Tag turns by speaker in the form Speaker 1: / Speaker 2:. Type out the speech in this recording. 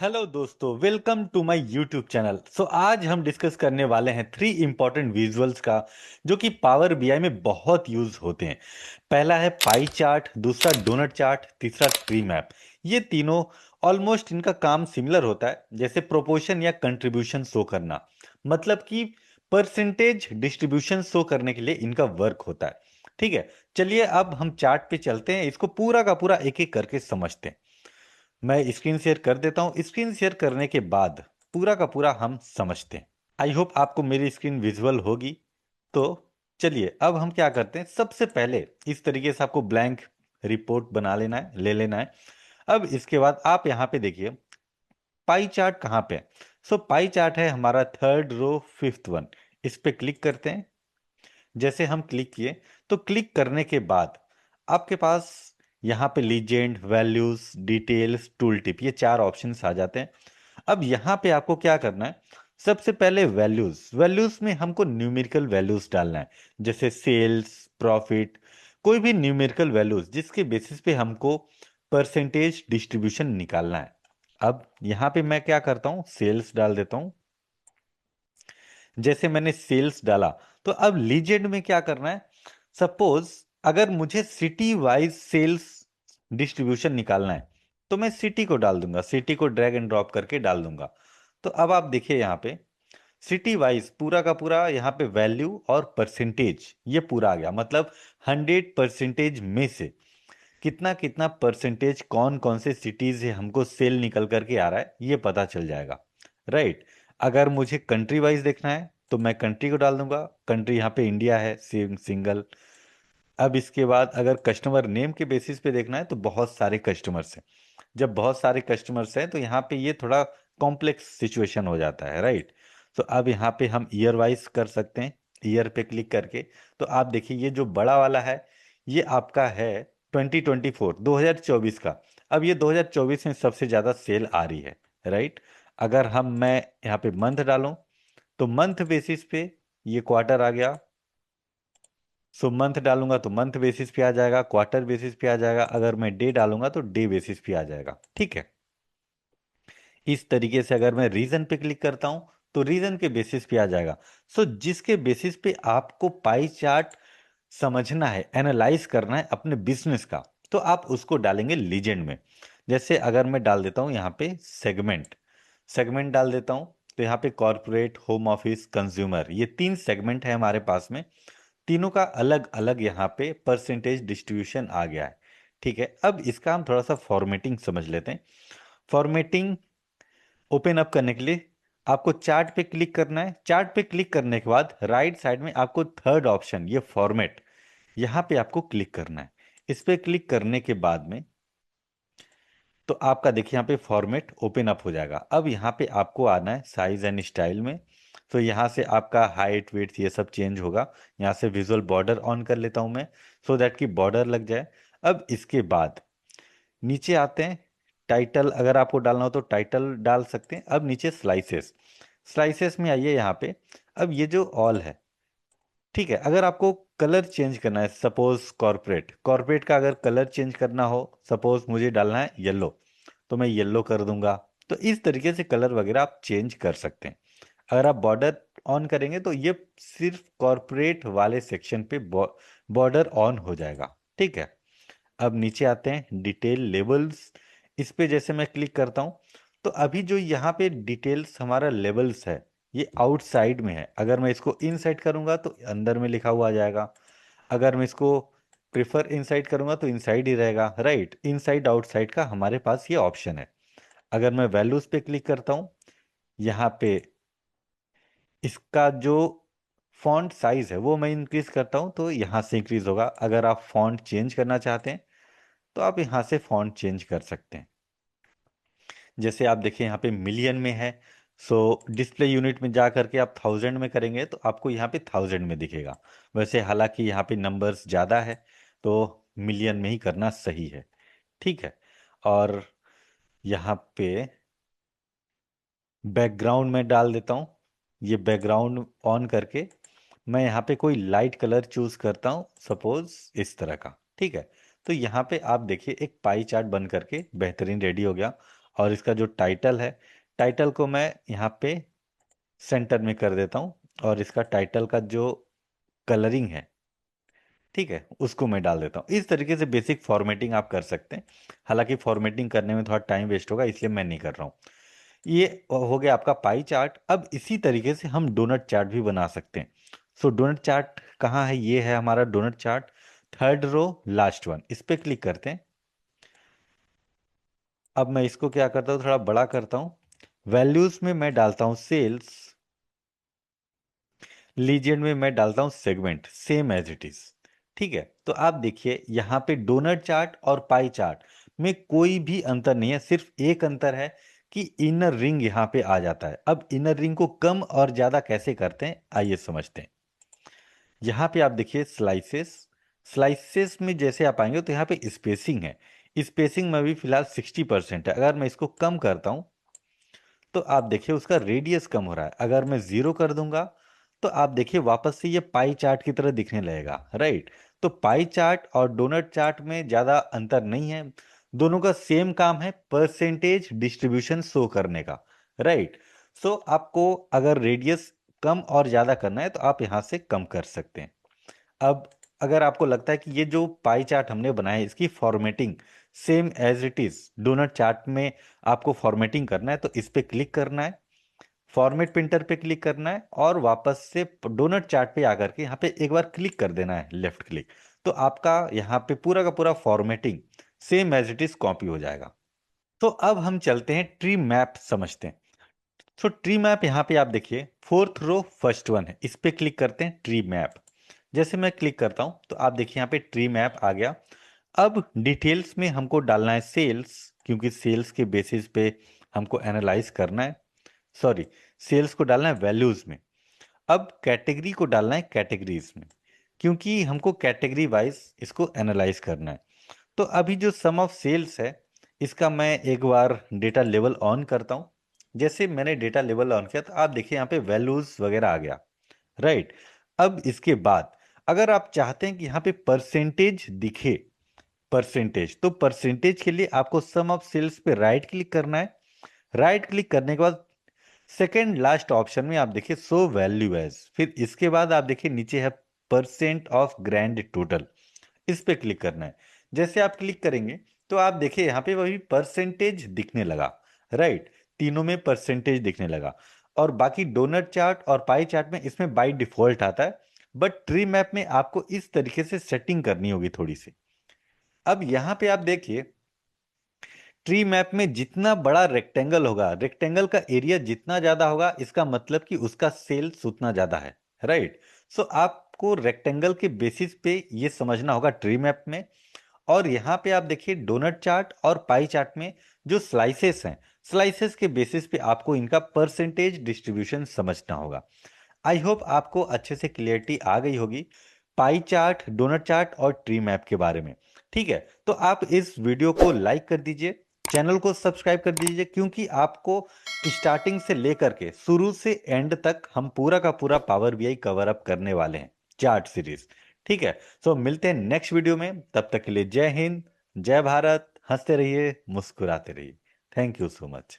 Speaker 1: Hello दोस्तों, welcome to my YouTube channel. आज हम डिस्कस करने वाले हैं थ्री इंपॉर्टेंट विजुअल्स का जो कि पावर बीआई में बहुत यूज होते हैं। पहला है पाई चार्ट, दूसरा डोनट चार्ट, तीसरा ट्री मैप। ये तीनों ऑलमोस्ट इनका काम सिमिलर होता है, जैसे प्रोपोर्शन या कंट्रीब्यूशन शो करना, मतलब कि परसेंटेज डिस्ट्रीब्यूशन शो करने के लिए इनका वर्क होता है। ठीक है, चलिए अब हम चार्ट पे चलते हैं, इसको पूरा का पूरा एक एक करके समझते हैं। मैं स्क्रीन शेयर कर देता हूं। स्क्रीन शेयर करने के बाद पूरा का पूरा हम समझते हैं। आई होप आपको मेरी स्क्रीन विजुअल होगी। तो चलिए अब हम क्या करते हैं, सबसे पहले इस तरीके से आपको ब्लैंक रिपोर्ट बना लेना है, ले लेना है। अब इसके बाद आप यहाँ पे देखिए पाई चार्ट कहाँ पे है। पाई चार्ट है हमारा थर्ड रो फिफ्थ वन। इस पे क्लिक करते हैं। जैसे हम क्लिक किए तो क्लिक करने के बाद आपके पास यहाँ पे legend, values, details, tool tip, ये चार ऑप्शंस आ जाते हैं। अब यहाँ पे आपको क्या करना है, सबसे पहले वैल्यूज। वैल्यूज में हमको न्यूमेरिकल वैल्यूज डालना है, जैसे सेल्स, प्रॉफिट, कोई भी न्यूमेरिकल वैल्यूज जिसके बेसिस पे हमको परसेंटेज डिस्ट्रीब्यूशन निकालना है। अब यहाँ पे मैं क्या करता हूँ, सेल्स डाल देता हूँ। जैसे मैंने सेल्स डाला तो अब लीजेंड में क्या करना है, सपोज अगर मुझे सिटी वाइज सेल्स डिस्ट्रीब्यूशन निकालना है तो मैं सिटी को डाल दूंगा, सिटी को ड्रैग एंड ड्रॉप करके डाल दूंगा। तो अब आप देखिए यहाँ पे सिटी वाइज पूरा का पूरा यहाँ पे वैल्यू और परसेंटेज ये पूरा आ गया, मतलब 100% में से कितना कितना परसेंटेज कौन कौन से सिटीज से हमको सेल निकल करके आ रहा है ये पता चल जाएगा। राइट। अगर मुझे कंट्री वाइज देखना है तो मैं कंट्री को डाल दूंगा, कंट्री यहाँ पे इंडिया है, सिंगल। अब इसके बाद अगर कस्टमर नेम के बेसिस पे देखना है तो बहुत सारे कस्टमर्स हैं। जब बहुत सारे कस्टमर्स हैं तो यहाँ पे ये थोड़ा कॉम्प्लेक्स सिचुएशन हो जाता है। राइट। तो अब यहाँ पे हम ईयर वाइज कर सकते हैं, ईयर पे क्लिक करके। तो आप देखिए ये जो बड़ा वाला है ये आपका है 2024 2024 का। अब ये 2024 में सबसे ज़्यादा सेल आ रही है। राइट। अगर मैं यहाँ पे मंथ डालूं तो मंथ बेसिस पे ये क्वार्टर आ गया। मंथ डालूंगा तो मंथ बेसिस पे आ जाएगा, क्वार्टर बेसिस पे आ जाएगा, अगर मैं डे डालूंगा तो डे बेसिस पे आ जाएगा। ठीक है। इस तरीके से अगर मैं रीजन पे क्लिक करता हूं तो रीजन के बेसिस पे आ जाएगा। जिसके बेसिस पे आपको पाई चार्ट समझना है, एनालाइज करना है अपने बिजनेस का, तो आप उसको डालेंगे लीजेंड में। जैसे अगर मैं डाल देता हूं यहाँ पे सेगमेंट, सेगमेंट डाल देता हूं तो यहाँ पे कॉर्पोरेट, होम ऑफिस, कंज्यूमर, ये तीन सेगमेंट है हमारे पास में। तीनों का अलग अलग यहाँ पे परसेंटेज डिस्ट्रीब्यूशन आ गया है। ठीक है, अब इसका हम थोड़ा सा फॉर्मेटिंग समझ लेते हैं। फॉर्मेटिंग ओपन अप करने के लिए आपको चार्ट पे क्लिक करना है। चार्ट पे क्लिक करने के बाद राइट साइड में आपको थर्ड ऑप्शन ये फॉर्मेट, यहाँ पे आपको क्लिक करना है। इस पे क्लिक करने के बाद में तो आपका देखिए यहाँ पे फॉर्मेट ओपन अप हो जाएगा। अब यहाँ पे आपको आना है साइज एंड स्टाइल में। तो यहाँ से आपका हाइट, वेट, ये सब चेंज होगा। यहाँ से विजुअल बॉर्डर ऑन कर लेता हूँ मैं, सो दैट कि बॉर्डर लग जाए। अब इसके बाद नीचे आते हैं, टाइटल अगर आपको डालना हो तो टाइटल डाल सकते हैं। अब नीचे स्लाइसेस, स्लाइसेस में आइए यहाँ पे। अब ये जो ऑल है, ठीक है, अगर आपको कलर चेंज करना है, सपोज कॉर्पोरेट, कॉर्पोरेट का अगर कलर चेंज करना हो, सपोज मुझे डालना है येलो, तो मैं येलो कर दूंगा। तो इस तरीके से कलर वगैरह आप चेंज कर सकते हैं। अगर आप बॉर्डर ऑन करेंगे तो ये सिर्फ कॉर्पोरेट वाले सेक्शन पे बॉर्डर ऑन हो जाएगा। ठीक है। अब नीचे आते हैं डिटेल लेबल्स। इस पे जैसे मैं क्लिक करता हूं तो अभी जो यहाँ पे डिटेल्स हमारा लेबल्स है ये आउटसाइड में है। अगर मैं इसको इनसाइड करूंगा तो अंदर में लिखा हुआ आ जाएगा। अगर मैं इसको प्रिफर इनसाइड करूंगा तो इनसाइड ही रहेगा। राइट, इनसाइड आउटसाइड का हमारे पास ये ऑप्शन है। अगर मैं वैल्यूज पे क्लिक करता हूँ, यहाँ पे इसका जो फॉन्ट साइज है वो मैं इंक्रीज करता हूँ तो यहाँ से इंक्रीज होगा। अगर आप फॉन्ट चेंज करना चाहते हैं तो आप यहाँ से फॉन्ट चेंज कर सकते हैं। जैसे आप देखिए यहाँ पे मिलियन में है, डिस्प्ले यूनिट में जा करके आप थाउजेंड में करेंगे तो आपको यहाँ पे थाउजेंड में दिखेगा। वैसे हालांकि यहाँ पे नंबर्स ज़्यादा है तो मिलियन में ही करना सही है। ठीक है। और यहाँ पे बैकग्राउंड में डाल देता हूँ। ये बैकग्राउंड ऑन करके मैं यहाँ पे कोई लाइट कलर चूज करता हूँ, सपोज इस तरह का। ठीक है। तो यहाँ पे आप देखिए एक पाई चार्ट बन करके बेहतरीन रेडी हो गया। और इसका जो टाइटल है, टाइटल को मैं यहाँ पे सेंटर में कर देता हूँ, और इसका टाइटल का जो कलरिंग है, ठीक है, उसको मैं डाल देता हूँ। इस तरीके से बेसिक फॉर्मेटिंग आप कर सकते हैं। हालांकि फॉर्मेटिंग करने में थोड़ा टाइम वेस्ट होगा, इसलिए मैं नहीं कर रहा हूँ। ये हो गया आपका पाई चार्ट। अब इसी तरीके से हम डोनट चार्ट भी बना सकते हैं। सो डोनट चार्ट कहाँ है? ये है हमारा donut chart, third row, last one. इस पे क्लिक करते हैं। अब मैं इसको क्या करता हूँ, थोड़ा बड़ा करता हूँ। वैल्यूज में मैं डालता हूँ सेल्स, लीजेंड में मैं डालता हूँ segment, same as it is. ठीक है, तो आप देखिए यहाँ पे डोनट चार्ट और पाई चार्ट में कोई भी अंतर नहीं है, सिर्फ एक अंतर है कि इनर रिंग यहाँ पे आ जाता है। अब इनर रिंग को कम और ज्यादा कैसे करते हैं, आइए समझते हैं। यहाँ पे आप देखिए स्लाइसेस, स्लाइसेस में जैसे आप आएंगे तो यहाँ पे स्पेसिंग है। स्पेसिंग में भी फिलहाल 60% है। अगर मैं इसको कम करता हूँ तो आप देखिए उसका रेडियस कम हो रहा है। अगर मैं 0 कर दूंगा तो आप देखिए वापस से ये पाई चार्ट की तरह दिखने लगेगा, राइट। तो पाई चार्ट और डोनट चार्ट में ज्यादा अंतर नहीं है, दोनों का सेम काम है, परसेंटेज डिस्ट्रीब्यूशन शो करने का, राइट। सो आपको अगर रेडियस कम और ज्यादा करना है तो आप यहां से कम कर सकते हैं। अब अगर आपको लगता है कि ये जो पाई चार्ट हमने बनाया है इसकी formatting same as it is donut chart में आपको फॉर्मेटिंग करना है, तो इस पे क्लिक करना है, फॉर्मेट प्रिंटर पे क्लिक करना है, और वापस से डोनट चार्ट पे आकर के यहाँ पे एक बार क्लिक कर देना है, लेफ्ट क्लिक। तो आपका यहाँ पे पूरा का पूरा formatting same as it is copy हो जाएगा। तो अब हम चलते हैं ट्री मैप समझते हैं। तो ट्री मैप यहाँ पे आप देखिए फोर्थ रो फर्स्ट वन है, इस पे क्लिक करते हैं ट्री मैप। जैसे मैं क्लिक करता हूं तो आप देखिए यहाँ पे ट्री मैप आ गया। अब डिटेल्स में हमको डालना है सेल्स, क्योंकि सेल्स के बेसिस पे हमको एनालाइज करना है। सॉरी, सेल्स को डालना है वैल्यूज में। अब कैटेगरी को डालना है कैटेगरीज में, क्योंकि हमको कैटेगरी वाइज इसको एनालाइज करना है। तो अभी जो सम ऑफ सेल्स है इसका मैं एक बार डेटा लेवल ऑन करता हूं। जैसे मैंने डेटा लेवल ऑन किया तो आप देखिए यहाँ पे वैल्यूज वगैरह आ गया, राइट। अब इसके बाद अगर आप चाहते हैं कि यहाँ पे परसेंटेज दिखे, परसेंटेज, तो परसेंटेज के लिए आपको सम ऑफ सेल्स पे राइट क्लिक करना है। राइट क्लिक करने के बाद सेकेंड लास्ट ऑप्शन में आप देखिए शो वैल्यू एज, फिर इसके बाद आप देखिए नीचे है परसेंट ऑफ ग्रैंड टोटल, इस पे क्लिक करना है। जैसे आप क्लिक करेंगे तो आप देखिए यहाँ पे वही परसेंटेज दिखने लगा, राइट। तीनों में परसेंटेज दिखने लगा। और बाकी डोनट चार्ट और पाई चार्ट में इसमें बाय डिफॉल्ट आता है, बट ट्री मैप में आपको इस तरीके से सेटिंग करनी होगी थोड़ी सी। अब यहाँ पे आप देखिए ट्री मैप में जितना बड़ा रेक्टेंगल होगा, रेक्टेंगल का एरिया जितना ज्यादा होगा, इसका मतलब कि उसका सेल्स उतना ज्यादा है, राइट। सो आपको रेक्टेंगल के बेसिस पे ये समझना होगा ट्री मैप में। और यहाँ पे आप देखिए डोनट चार्ट और पाई चार्ट में जो स्लाइसेस हैं, स्लाइसेस के बेसिस पे आपको इनका परसेंटेज डिस्ट्रीब्यूशन समझना होगा। आई होप आपको अच्छे से क्लियरिटी आ गई होगी पाई चार्ट, डोनट चार्ट और ट्री मैप के बारे में। ठीक है, तो आप इस वीडियो को लाइक कर दीजिए, चैनल को सब्सक्राइब कर दीजिए, क्योंकि आपको स्टार्टिंग से लेकर के शुरू से एंड तक हम पूरा का पूरा पावर बीआई कवर अप करने वाले हैं, चार्ट सीरीज। ठीक है, तो मिलते हैं नेक्स्ट वीडियो में, तब तक के लिए जय हिंद, जय भारत, हंसते रहिए, मुस्कुराते रहिए। Thank you so much.